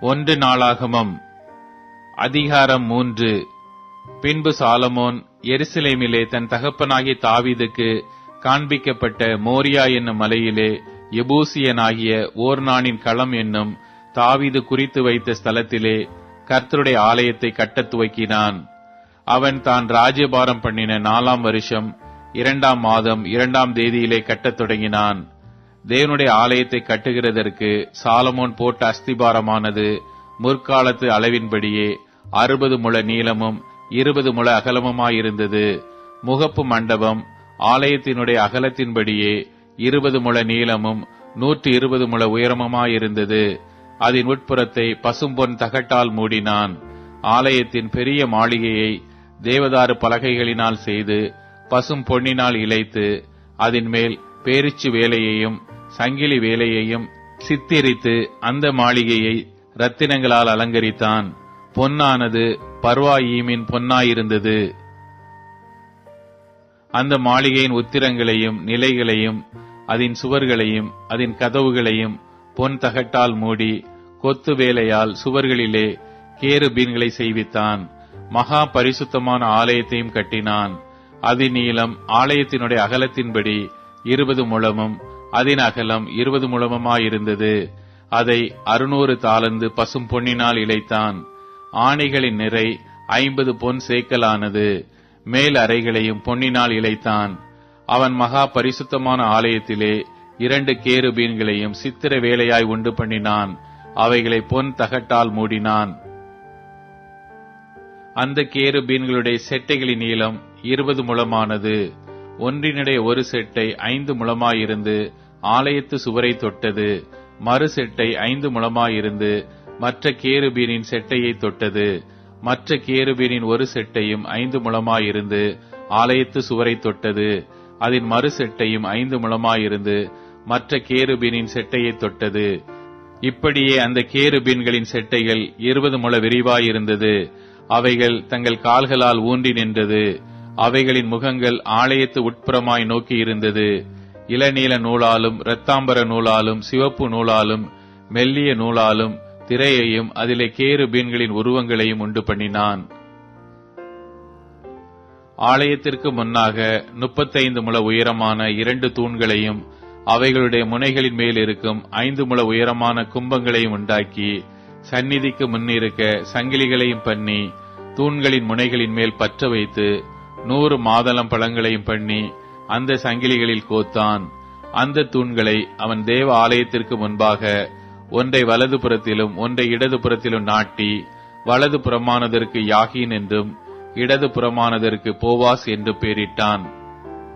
ஒன்று நாளாகமம் அதிகாரம் 3. பின்பு சாலமோன் எருசலேமிலே தன் தகப்பனாகிய தாவீதுக்கு காண்பிக்கப்பட்ட மோரியா என்னும் மலையிலே எபூசியனாகிய ஓர்னானின் களம் என்னும் தாவீது குறித்து வைத்த ஸ்தலத்திலே கர்த்தருடைய ஆலயத்தை கட்டத் துவக்கினான். அவன் தான் ராஜ்யபாரம் பண்ணின 4ஆம் வருஷம் 2ஆம் மாதம் 2ஆம் தேதியிலே கட்டத் தொடங்கினான். தேவனுடைய ஆலயத்தை கட்டுகிறதற்கு சாலமோன் போட்ட அஸ்திபாரமானது முற்காலத்து அளவின்படியே 60 முழ நீளமும் 20 முழ அகலமுமாயிருந்தது. முகப்பு மண்டபம் ஆலயத்தினுடைய அகலத்தின்படியே 20 முழ நீளமும் 120 முழ உயரமுமாயிருந்தது. அதன் உட்புறத்தை பசும்பொன் தகட்டால் மூடினான். ஆலயத்தின் பெரிய மாளிகையை தேவதாரு பலகைகளினால் செய்து பசும் பொன்னினால் இழைத்து அதன் மேல் பேரிச்சு வேலையையும் சங்கிலி வேலையையும் சித்திரித்து அந்த மாளிகையை இரத்தினங்களால் அலங்கரித்தான். பொன்னானது பர்வாயீமின் பொன்னாயிருந்தது. அந்த மாளிகையின் உத்திரங்களையும் நிலைகளையும் அதன் சுவர்களையும் அதன் கதவுகளையும் பொன் தகட்டால் மூடி கொத்து வேலையால் சுவர்களிலே கேருபீன்களை செய்வித்தான். மகா பரிசுத்தமான ஆலயத்தையும் கட்டினான். அதன் நீளம் ஆலயத்தினுடைய அகலத்தின்படி 20 முழமும் அதன் அகலம் 20 முழமுமாயிருந்தது. அதை 600 தாலந்து பசும் பொன்னினால் இழைத்தான். ஆணைகளின் நிறை 50 பொன் சேக்கலானது. மேல் அறைகளையும் பொன்னினால் இழைத்தான். அவன் மகா பரிசுத்தமான ஆலயத்திலே 2 கேருபீன்களையும் சித்திர வேலையாய் உண்டு பண்ணினான். அவைகளை பொன் தகட்டால் மூடினான். அந்த கேருபீன்களுடைய செட்டைகளின் நீளம் 20 முழமானது. ஒன்றினுடைய ஒரு செட்டை 5 முழமாயிருந்து ஆலயத்து சுவரை தொட்டது. மறு செட்டை 5 முழமாயிருந்து மற்ற கேருபீனின் செட்டையை தொட்டது. மற்ற கேருபீனின் ஒரு செட்டையும் 5 முழமாயிருந்து ஆலயத்து சுவரை தொட்டது. அதன் மறு செட்டையும் 5 முழமாயிருந்து மற்ற கேருபீனின் செட்டையை தொட்டது. இப்படியே அந்த கேருபீன்களின் செட்டைகள் 20 முழ விரிவாயிருந்தது. அவைகள் தங்கள் கால்களால் ஊன்றி நின்றது. அவைகளின் முகங்கள் ஆலயத்து உட்புறமாய் நோக்கி இருந்தது. இளநீல நூலாலும் இரத்தாம்பர நூலாலும் சிவப்பு நூலாலும் மெல்லிய நூலாலும் திரையையும் அதிலே கேருபீன்களின் உருவங்களையும் உண்டு பண்ணினான். ஆலயத்திற்கு முன்னாக 35 முழ உயரமான 2 தூண்களையும் அவைகளுடைய முனைகளின் மேல் இருக்கும் 5 முழ உயரமான கும்பங்களையும் உண்டாக்கி சந்நிதிக்கு முன்னிருக்க சங்கிலிகளையும் பண்ணி தூண்களின் முனைகளின் மேல் பற்ற வைத்து 100 மாதளம் பழங்களையும் பண்ணி அந்த சங்கிலிகளில் கோத்தான். அந்த தூண்களை அவன் தேவ ஆலயத்திற்கு முன்பாக ஒன்றை வலது புறத்திலும் ஒன்றை இடது புறத்திலும் நாட்டி வலது புறமானதற்கு யாகீன் என்றும் இடது புறமானதற்கு போவாஸ் என்று பெயரிட்டான்.